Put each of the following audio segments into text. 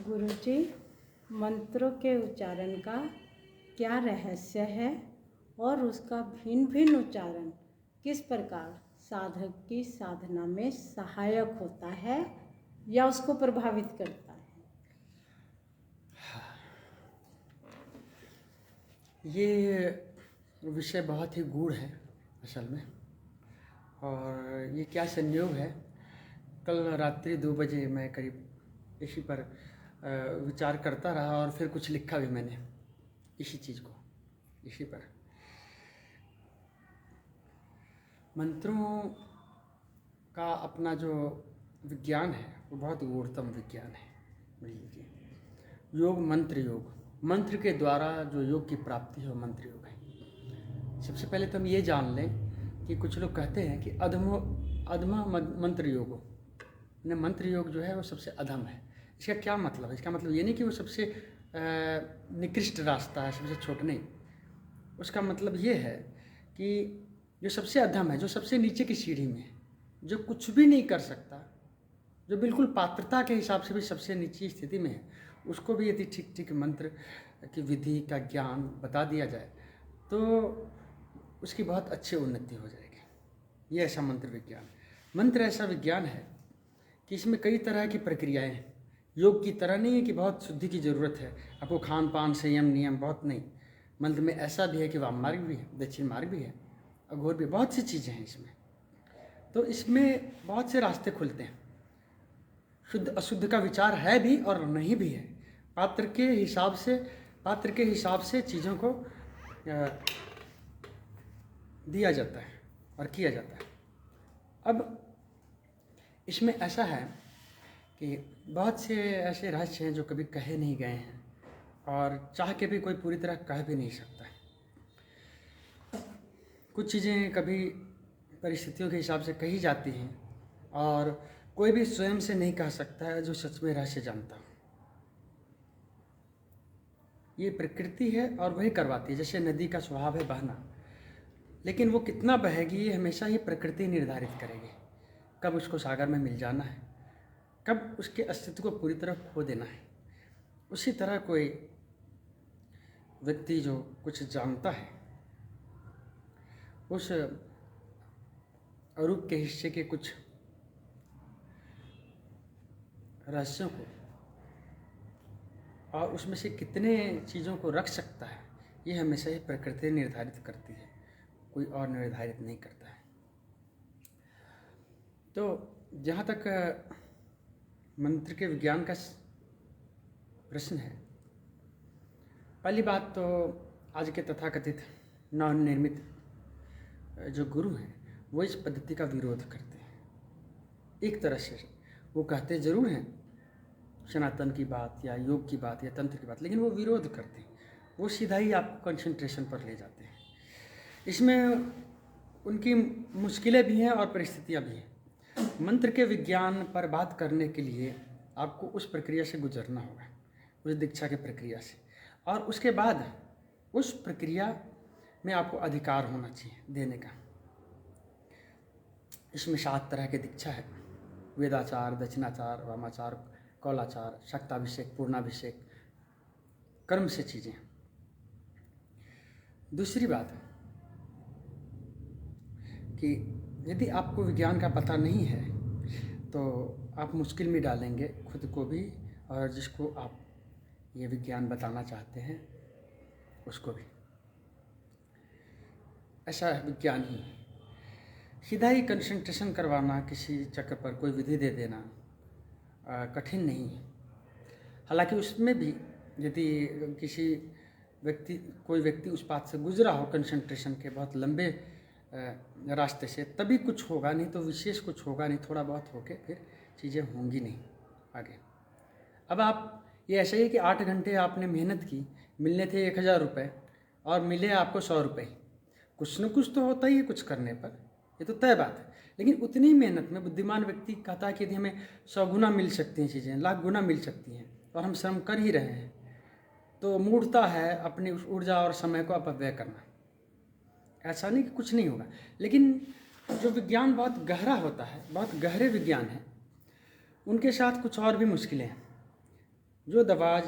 गुरुजी, मंत्रों के उच्चारण का क्या रहस्य है और उसका भिन्न भिन्न उच्चारण किस प्रकार साधक की साधना में सहायक होता है या उसको प्रभावित करता है? ये विषय बहुत ही गूढ़ है असल में। और ये क्या संयोग है, कल रात्रि 2 बजे मैं करीब इसी पर विचार करता रहा और फिर कुछ लिखा भी मैंने इसी चीज़ को, इसी पर। मंत्रों का अपना जो विज्ञान है वो बहुत गूढ़तम विज्ञान है। मान लीजिए योग, मंत्र के द्वारा जो योग की प्राप्ति है वो मंत्र योग है। सबसे पहले तो हम ये जान लें कि कुछ लोग कहते हैं कि अधम मंत्र योग, मंत्र योग जो है वो सबसे अधम है। इसका क्या मतलब है? इसका मतलब ये नहीं कि वो सबसे निकृष्ट रास्ता है, सबसे छोटा नहीं। उसका मतलब ये है कि जो सबसे अधम है, जो सबसे नीचे की सीढ़ी में है, जो कुछ भी नहीं कर सकता, जो बिल्कुल पात्रता के हिसाब से भी सबसे नीची स्थिति में है, उसको भी यदि ठीक ठीक मंत्र की विधि का ज्ञान बता दिया जाए तो उसकी बहुत अच्छी उन्नति हो जाएगी। ये ऐसा मंत्र विज्ञान, मंत्र ऐसा विज्ञान है कि इसमें कई तरह की प्रक्रियाएं हैं। योग की तरह नहीं है कि बहुत शुद्धि की ज़रूरत है, आपको खान पान संयम नियम बहुत नहीं। मंत्र में ऐसा भी है कि वाम मार्ग भी है, दक्षिण मार्ग भी है, अघोर भी, बहुत सी चीज़ें हैं इसमें। तो इसमें बहुत से रास्ते खुलते हैं। शुद्ध अशुद्ध का विचार है भी और नहीं भी है। पात्र के हिसाब से चीज़ों को दिया जाता है और किया जाता है। अब इसमें ऐसा है कि बहुत से ऐसे रहस्य हैं जो कभी कहे नहीं गए हैं और चाह के भी कोई पूरी तरह कह भी नहीं सकता है। कुछ चीज़ें कभी परिस्थितियों के हिसाब से कही जाती हैं और कोई भी स्वयं से नहीं कह सकता है जो सच में रहस्य जानता हो। ये प्रकृति है और वही करवाती है। जैसे नदी का स्वभाव है बहना, लेकिन वो कितना बहेगी ये हमेशा ही प्रकृति निर्धारित करेगी। कब उसको सागर में मिल जाना है, कब उसके अस्तित्व को पूरी तरह खो देना है। उसी तरह कोई व्यक्ति जो कुछ जानता है, उस अरूप के हिस्से के कुछ रहस्यों को और उसमें से कितने चीज़ों को रख सकता है, ये हमेशा ही प्रकृति निर्धारित करती है, कोई और निर्धारित नहीं करता है। तो जहाँ तक मंत्र के विज्ञान का प्रश्न है, पहली बात तो आज के तथाकथित नवनिर्मित जो गुरु हैं वो इस पद्धति का विरोध करते हैं। एक तरह से वो कहते ज़रूर हैं सनातन की बात या योग की बात या तंत्र की बात, लेकिन वो विरोध करते हैं। वो सीधा ही आपको कंसंट्रेशन पर ले जाते हैं। इसमें उनकी मुश्किलें भी हैं और परिस्थितियाँ भी हैं। मंत्र के विज्ञान पर बात करने के लिए आपको उस प्रक्रिया से गुजरना होगा, उस दीक्षा के प्रक्रिया से, और उसके बाद उस प्रक्रिया में आपको अधिकार होना चाहिए देने का। इसमें 7 तरह की दीक्षा है: वेदाचार, दक्षिणाचार, वामाचार, कौलाचार, शक्ताभिषेक, पूर्णाभिषेक, कर्म से चीज़ें। दूसरी बात कि यदि आपको विज्ञान का पता नहीं है तो आप मुश्किल में डालेंगे खुद को भी और जिसको आप ये विज्ञान बताना चाहते हैं उसको भी। ऐसा विज्ञान ही है। सीधा ही कंसंट्रेशन करवाना, किसी चक्र पर कोई विधि दे देना कठिन नहीं है। हालांकि उसमें भी यदि कोई व्यक्ति उस बात से गुजरा हो कंसंट्रेशन के बहुत लंबे रास्ते से, तभी कुछ होगा, नहीं तो विशेष कुछ होगा नहीं। थोड़ा बहुत होके फिर चीज़ें होंगी नहीं आगे। अब आप ये ऐसा ही कि 8 घंटे आपने मेहनत की, मिलने थे 1000 रुपये और मिले आपको 100 रुपये। कुछ न कुछ तो होता ही है कुछ करने पर, ये तो तय बात है। लेकिन उतनी मेहनत में बुद्धिमान व्यक्ति कहता है कि यदि हमें 100 गुना मिल सकती हैं चीज़ें, लाख गुना मिल सकती हैं, और हम श्रम कर ही रहे हैं, तो मूढ़ता है अपनी उस ऊर्जा और समय को अपव्यय करना। ऐसा नहीं कि कुछ नहीं होगा, लेकिन जो विज्ञान बहुत गहरा होता है, बहुत गहरे विज्ञान है, उनके साथ कुछ और भी मुश्किलें हैं। जो दवा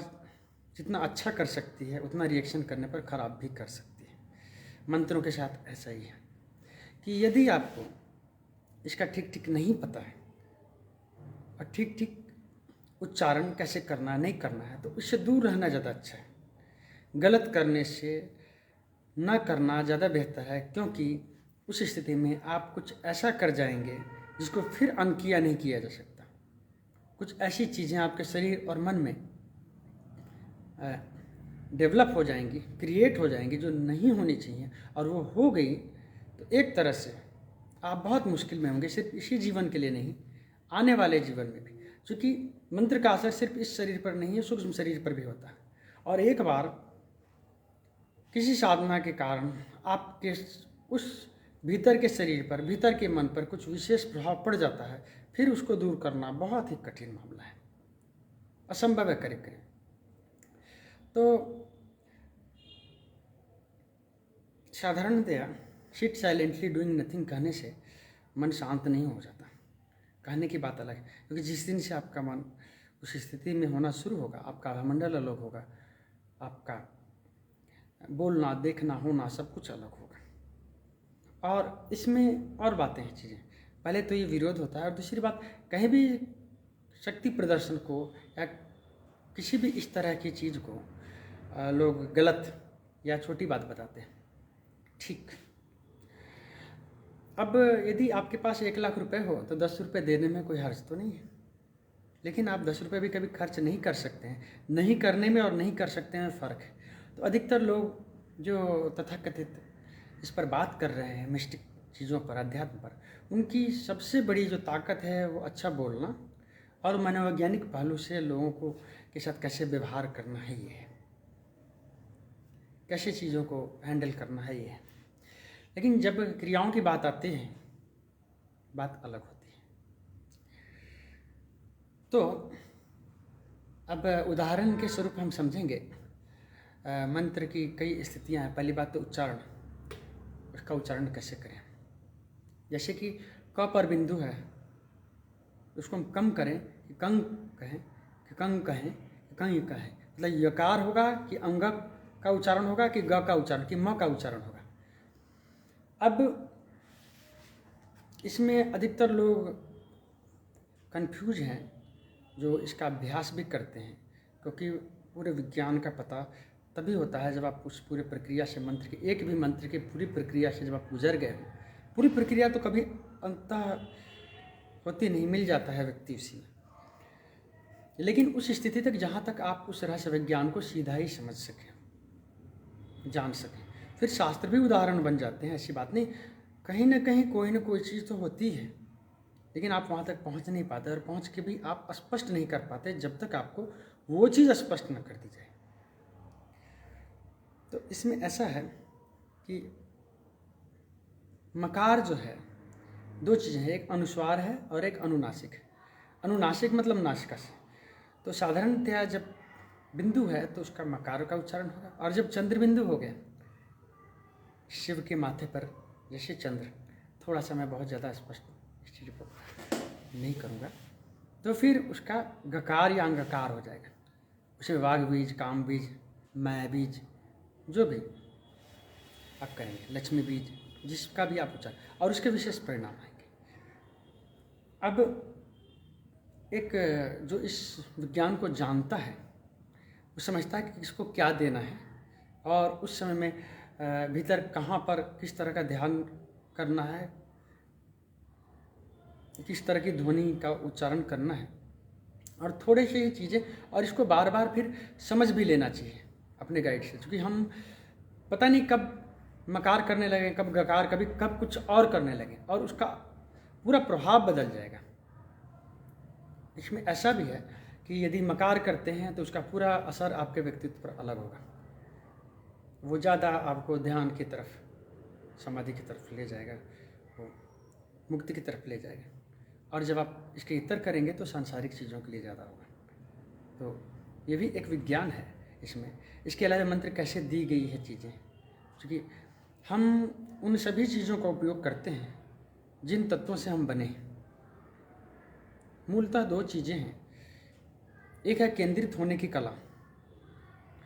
जितना अच्छा कर सकती है उतना रिएक्शन करने पर ख़राब भी कर सकती है। मंत्रों के साथ ऐसा ही है कि यदि आपको इसका ठीक ठीक नहीं पता है और ठीक ठीक उच्चारण कैसे करना है नहीं करना है, तो उससे दूर रहना ज़्यादा अच्छा है। गलत करने से ना करना ज़्यादा बेहतर है, क्योंकि उस स्थिति में आप कुछ ऐसा कर जाएंगे जिसको फिर अनकिया नहीं किया जा सकता। कुछ ऐसी चीज़ें आपके शरीर और मन में डेवलप हो जाएंगी, क्रिएट हो जाएंगी जो नहीं होनी चाहिए, और वो हो गई तो एक तरह से आप बहुत मुश्किल में होंगे, सिर्फ इसी जीवन के लिए नहीं, आने वाले जीवन में भी। क्योंकि मंत्र का असर सिर्फ इस शरीर पर नहीं है, सूक्ष्म शरीर पर भी होता है। और एक बार किसी साधना के कारण आपके उस भीतर के शरीर पर, भीतर के मन पर कुछ विशेष प्रभाव पड़ जाता है, फिर उसको दूर करना बहुत ही कठिन मामला है, असंभव है करीब करीब। तो साधारणतया सिट साइलेंटली डूइंग नथिंग कहने से मन शांत नहीं हो जाता। कहने की बात अलग है, क्योंकि जिस दिन से आपका मन उस स्थिति में होना शुरू होगा, आपका आधामंडल अलग होगा, आपका बोलना, देखना, होना सब कुछ अलग होगा। और इसमें और बातें हैं, चीज़ें। पहले तो ये विरोध होता है, और दूसरी बात, कहीं भी शक्ति प्रदर्शन को या किसी भी इस तरह की चीज़ को लोग गलत या छोटी बात बताते हैं। ठीक, अब यदि आपके पास 1 लाख रुपए हो तो 10 रुपये देने में कोई हर्ज तो नहीं है, लेकिन आप 10 रुपये भी कभी खर्च नहीं कर सकते हैं। नहीं करने में और नहीं कर सकते हैं फ़र्क है। तो अधिकतर लोग जो तथाकथित इस पर बात कर रहे हैं, मिस्टिक चीज़ों पर, अध्यात्म पर, उनकी सबसे बड़ी जो ताकत है वो अच्छा बोलना और मनोवैज्ञानिक पहलू से लोगों को के साथ कैसे व्यवहार करना है, ये है, कैसे चीज़ों को हैंडल करना है, ये है। लेकिन जब क्रियाओं की बात आती है, बात अलग होती है। तो अब उदाहरण के स्वरूप हम समझेंगे। मंत्र की कई स्थितियां हैं। पहली बात तो उच्चारण, उसका उच्चारण कैसे करें। जैसे कि क पर बिंदु है, उसको हम कम करें कि कंग कहें, कि कंग कहें, कि कंग कहें। मतलब यकार होगा कि अंग का उच्चारण होगा, कि ग का उच्चारण, कि म का उच्चारण होगा। अब इसमें अधिकतर लोग कंफ्यूज हैं जो इसका अभ्यास भी करते हैं, क्योंकि पूरे विज्ञान का पता तभी होता है जब आप उस पूरे प्रक्रिया से, मंत्र के एक भी मंत्र की पूरी प्रक्रिया से जब आप गुजर गए हो। पूरी प्रक्रिया तो कभी अंततः होती नहीं, मिल जाता है व्यक्ति उसी में, लेकिन उस स्थिति तक जहाँ तक आप उस रहस्य विज्ञान को सीधा ही समझ सकें, जान सकें, फिर शास्त्र भी उदाहरण बन जाते हैं। ऐसी बात नहीं, कहीं ना कहीं कोई ना कोई चीज़ तो होती है, लेकिन आप वहाँ तक पहुँच नहीं पाते, और पहुँच के भी आप स्पष्ट नहीं कर पाते जब तक आपको वो चीज़ स्पष्ट न कर दी जाए। तो इसमें ऐसा है कि मकार जो है, 2 चीज़ें हैं, एक अनुस्वार है और एक अनुनासिक है। अनुनासिक मतलब नासिका से। तो साधारणतया जब बिंदु है तो उसका मकार का उच्चारण होगा, और जब चंद्र बिंदु हो गया शिव के माथे पर, जैसे चंद्र, थोड़ा सा मैं बहुत ज़्यादा स्पष्ट इस चीज़ को नहीं करूँगा, तो फिर उसका गकार या अंगकार हो जाएगा। उसे वाग बीज, काम बीज, मैं बीज, जो भी आप करेंगे, लक्ष्मी बीज, जिसका भी आप उच्चारण, और उसके विशेष परिणाम आएंगे। अब एक जो इस विज्ञान को जानता है वो समझता है कि इसको क्या देना है, और उस समय में भीतर कहाँ पर किस तरह का ध्यान करना है, किस तरह की ध्वनि का उच्चारण करना है, और थोड़े से ही चीज़ें, और इसको बार बार फिर समझ भी लेना चाहिए अपने गाइड से, क्योंकि हम पता नहीं कब मकार करने लगे, कब गकार, कब कुछ और करने लगे, और उसका पूरा प्रभाव बदल जाएगा। इसमें ऐसा भी है कि यदि मकार करते हैं तो उसका पूरा असर आपके व्यक्तित्व पर अलग होगा। वो ज़्यादा आपको ध्यान की तरफ, समाधि की तरफ ले जाएगा, वो मुक्ति की तरफ ले जाएगा। और जब आप इसके इतर करेंगे तो सांसारिक चीज़ों के लिए ज़्यादा होगा। तो ये भी एक विज्ञान है इसमें। इसके अलावा मंत्र कैसे दी गई है चीज़ें, क्योंकि हम उन सभी चीज़ों का उपयोग करते हैं जिन तत्वों से हम बने हैं। मूलतः 2 चीज़ें हैं, एक है केंद्रित होने की कला,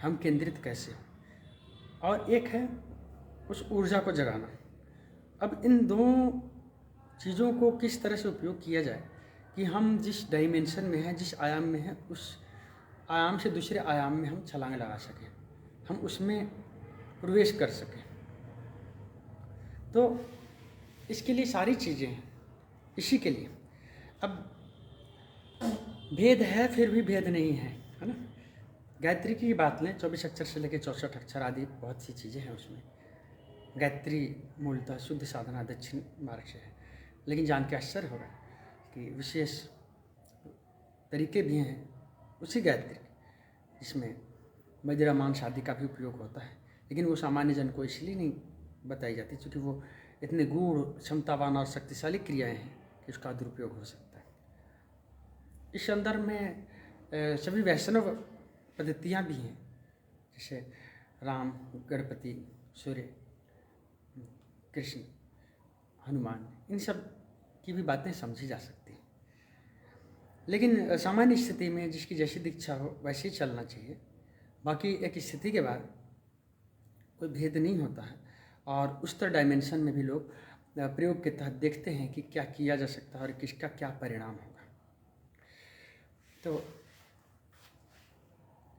हम केंद्रित कैसे, और एक है उस ऊर्जा को जगाना। अब इन दो चीज़ों को किस तरह से उपयोग किया जाए कि हम जिस डायमेंशन में हैं, जिस आयाम में हैं, उस आयाम से दूसरे आयाम में हम छलांग लगा सकें, हम उसमें प्रवेश कर सकें। तो इसके लिए सारी चीज़ें हैं, इसी के लिए। अब भेद है फिर भी भेद नहीं है ना। गायत्री की बात लें, 24 अक्षर से लेकर 64 अक्षर आदि बहुत सी चीज़ें हैं उसमें। गायत्री मूलतः शुद्ध साधना दक्षिण मार्ग से है, लेकिन जान के आश्चर्य होगा कि विशेष तरीके भी हैं उसी गायत्री, जिसमें मदिरा मांस आदि का भी उपयोग होता है, लेकिन वो सामान्य जन को इसलिए नहीं बताई जाती क्योंकि वो इतने गूढ़, क्षमतावान और शक्तिशाली क्रियाएं हैं कि उसका दुरुपयोग हो सकता है। इस संदर्भ में सभी वैष्णव पद्धतियाँ भी हैं, जैसे राम, गणपति, सूर्य, कृष्ण, हनुमान, इन सब की भी बातें समझी जा सकती हैं। लेकिन सामान्य स्थिति में जिसकी जैसी दीक्षा हो वैसे ही चलना चाहिए। बाकी एक स्थिति के बाद कोई भेद नहीं होता है, और उस डायमेंशन में भी लोग प्रयोग के तहत देखते हैं कि क्या किया जा सकता है और किसका क्या परिणाम होगा। तो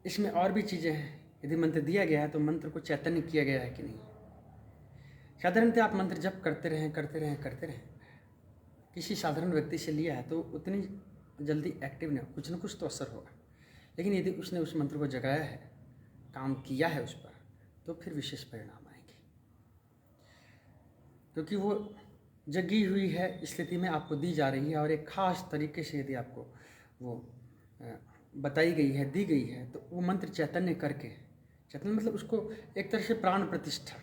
इसमें और भी चीज़ें हैं। यदि मंत्र दिया गया है तो मंत्र को चैतन्य किया गया है कि नहीं। साधारणतः आप मंत्र जप करते रहें, किसी साधारण व्यक्ति से लिया है तो उतनी जल्दी एक्टिव नहीं हो, कुछ न कुछ तो असर होगा। लेकिन यदि उसने उस मंत्र को जगाया है, काम किया है उस पर, तो फिर विशेष परिणाम आएंगे, क्योंकि वो जगी हुई है स्थिति में आपको दी जा रही है, और एक खास तरीके से यदि आपको वो बताई गई है, दी गई है, तो वो मंत्र चैतन्य करके, चैतन्य मतलब उसको एक तरह से प्राण प्रतिष्ठा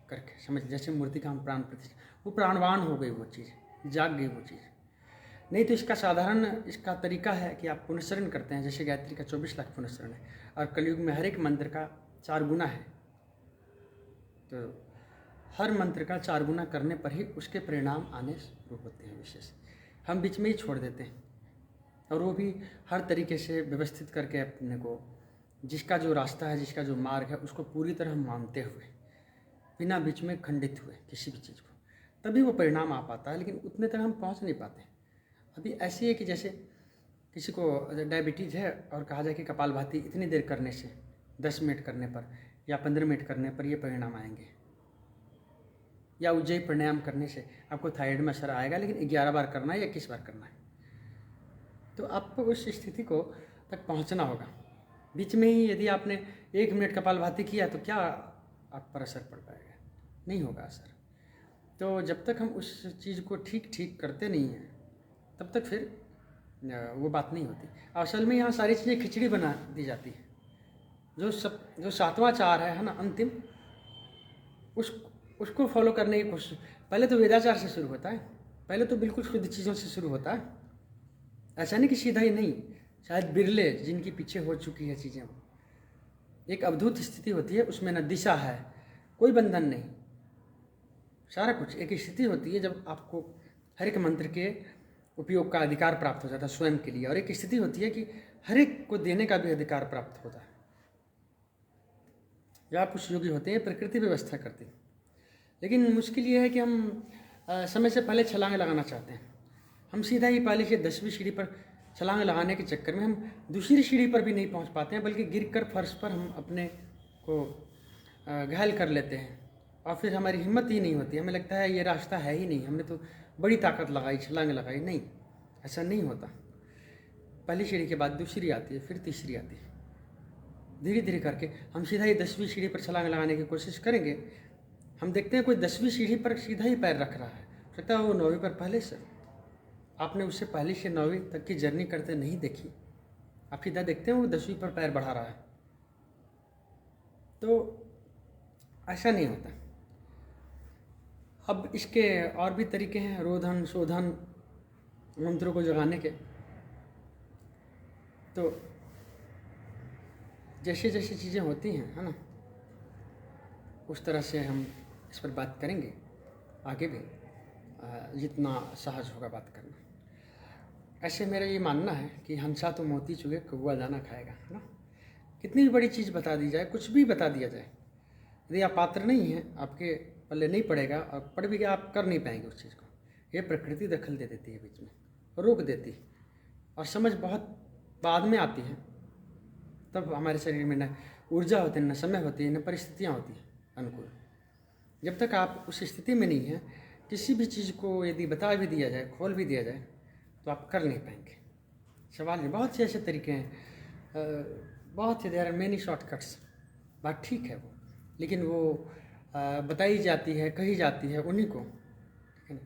करके समझ, जैसे मूर्ति का हम प्राण प्रतिष्ठा, वो प्राणवान हो गई वो चीज़, जाग गई वो चीज़। नहीं तो इसका साधारण इसका तरीका है कि आप पुनस्चरण करते हैं, जैसे गायत्री का 24 लाख पुनस्चरण है, और कलयुग में हर एक मंत्र का 4 गुना है, तो हर मंत्र का 4 गुना करने पर ही उसके परिणाम आने शुरू होते हैं। विशेष हम बीच में ही छोड़ देते हैं, और वो भी हर तरीके से व्यवस्थित करके अपने को, जिसका जो रास्ता है, जिसका जो मार्ग है, उसको पूरी तरह मानते हुए, बिना बीच में खंडित हुए किसी भी चीज़ को, तभी वो परिणाम आ पाता है। लेकिन उतने तक हम पहुंच नहीं पाते। अभी ऐसी है कि जैसे किसी को डायबिटीज़ है और कहा जाए कि कपालभाति इतनी देर करने से, 10 मिनट करने पर या 15 मिनट करने पर ये परिणाम आएंगे, या उज्जयी प्राणायाम करने से आपको थायराइड में असर आएगा, लेकिन 11 बार करना है या 21 बार करना है। तो आपको उस स्थिति को तक पहुंचना होगा। बीच में ही यदि आपने 1 मिनट कपालभाति किया तो क्या आप पर असर पड़ पाएगा? नहीं होगा असर। तो जब तक हम उस चीज़ को ठीक करते नहीं हैं, तब तक फिर वो बात नहीं होती। असल में यहाँ सारी चीज़ें खिचड़ी बना दी जाती है। जो 7वां चार है ना, अंतिम, उसको फॉलो करने की कोशिश। पहले तो वेदाचार से शुरू होता है, पहले तो बिल्कुल शुद्ध चीज़ों से शुरू होता है। ऐसा नहीं कि सीधा ही नहीं, शायद बिरले जिनकी पीछे हो चुकी है चीज़ें। एक अवधूत स्थिति होती है, उसमें न दिशा है, कोई बंधन नहीं, सारा कुछ एक स्थिति होती है जब आपको हर एक मंत्र के उपयोग का अधिकार प्राप्त हो जाता है स्वयं के लिए, और एक स्थिति होती है कि हर एक को देने का भी अधिकार प्राप्त होता है। जब आप कुछ योगी होते हैं, प्रकृति व्यवस्था करती है। लेकिन मुश्किल ये है कि हम समय से पहले छलांग लगाना चाहते हैं। हम सीधा ही पहले से 10वीं सीढ़ी पर छलांग लगाने के चक्कर में हम दूसरी सीढ़ी पर भी नहीं पहुंच पाते हैं, बल्कि गिरकर फर्श पर हम अपने को घायल कर लेते हैं, और फिर हमारी हिम्मत ही नहीं होती। हमें लगता है ये रास्ता है ही नहीं, हमने तो बड़ी ताकत लगाई, छलांग लगाई। नहीं, ऐसा नहीं होता। पहली सीढ़ी के बाद दूसरी आती है, फिर तीसरी आती है। धीरे धीरे करके हम सीधा ही 10वीं सीढ़ी पर छलांग लगाने की कोशिश करेंगे। हम देखते हैं कोई 10वीं सीढ़ी पर सीधा ही पैर रख रहा है, लगता है वो 9वीं पर पहले से। आपने उससे पहले से 9वीं तक की जर्नी करते नहीं देखी, आप सीधा देखते हैं वो 10वीं पर पैर बढ़ा रहा है। तो ऐसा नहीं होता। अब इसके और भी तरीके हैं, रोधन शोधन मंत्रों को जगाने के। तो जैसे जैसे चीज़ें होती हैं, है ना, उस तरह से हम इस पर बात करेंगे आगे भी, जितना सहज होगा बात करना। ऐसे मेरा ये मानना है कि हंसा तो मोती चुगे कौआ दाना खाएगा, है ना। कितनी भी बड़ी चीज़ बता दी जाए, कुछ भी बता दिया जाए, यदि आप पात्र नहीं हैं, आपके पल्ले नहीं पड़ेगा और पड़ भी गया, आप कर नहीं पाएंगे उस चीज़ को। ये प्रकृति दखल दे देती है बीच में, रोक देती है, और समझ बहुत बाद में आती है। तब हमारे शरीर में न ऊर्जा होती है, न समय होती है, न परिस्थितियाँ होती हैं अनुकूल। जब तक आप उस स्थिति में नहीं हैं, किसी भी चीज़ को यदि बता भी दिया जाए, खोल भी दिया जाए, तो आप कर नहीं पाएंगे। सवाल है, बहुत से ऐसे तरीके हैं, बहुत से, देयर आर मेनी शॉर्टकट्स। बात ठीक है वो, लेकिन वो बताई जाती है, कही जाती है उन्हीं को, ठीक है ना,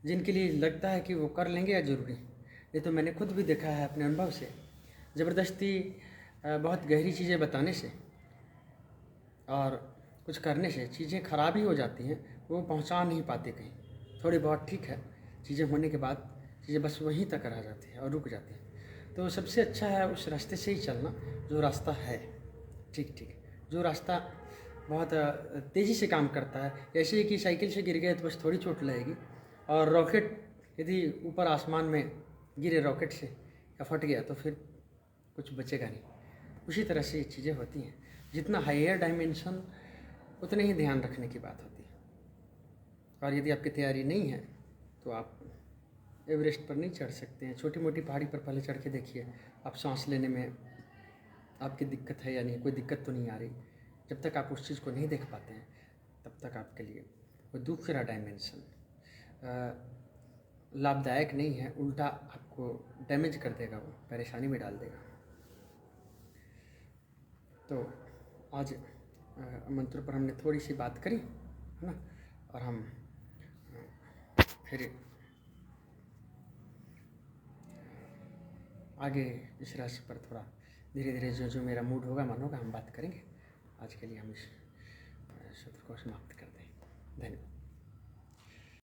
जिनके लिए लगता है कि वो कर लेंगे या ज़रूरी। ये तो मैंने खुद भी देखा है अपने अनुभव से। ज़बरदस्ती बहुत गहरी चीज़ें बताने से और कुछ करने से चीज़ें ख़राब ही हो जाती हैं, वो पहुंचा नहीं पाते कहीं। थोड़ी बहुत ठीक है, चीज़ें होने के बाद चीज़ें बस वहीं तक रह जाती हैं और रुक जाती हैं। तो सबसे अच्छा है उस रास्ते से ही चलना जो रास्ता है, ठीक ठीक, जो रास्ता बहुत तेज़ी से काम करता है। ऐसे ही कि साइकिल से गिर गए तो बस थोड़ी चोट लगेगी, और रॉकेट यदि ऊपर आसमान में गिरे रॉकेट से या फट गया तो फिर कुछ बचेगा नहीं। उसी तरह से ये चीज़ें होती हैं, जितना हायर डायमेंशन उतने ही ध्यान रखने की बात होती है। और यदि आपकी तैयारी नहीं है तो आप एवरेस्ट पर नहीं चढ़ सकते हैं। छोटी मोटी पहाड़ी पर पहले चढ़ के देखिए, आप सांस लेने में आपकी दिक्कत है या नहीं, कोई दिक्कत तो नहीं आ रही। जब तक आप उस चीज़ को नहीं देख पाते हैं, तब तक आपके लिए वो दूसरा डायमेंशन लाभदायक नहीं है, उल्टा आपको डैमेज कर देगा, वो परेशानी में डाल देगा। तो आज मंत्रों पर हमने थोड़ी सी बात करी, है ना, और हम फिर आगे इस राशि पर थोड़ा धीरे धीरे जो जो मेरा मूड होगा, मन होगा, हम बात करेंगे। आज के लिए हम इस सत्र को समाप्त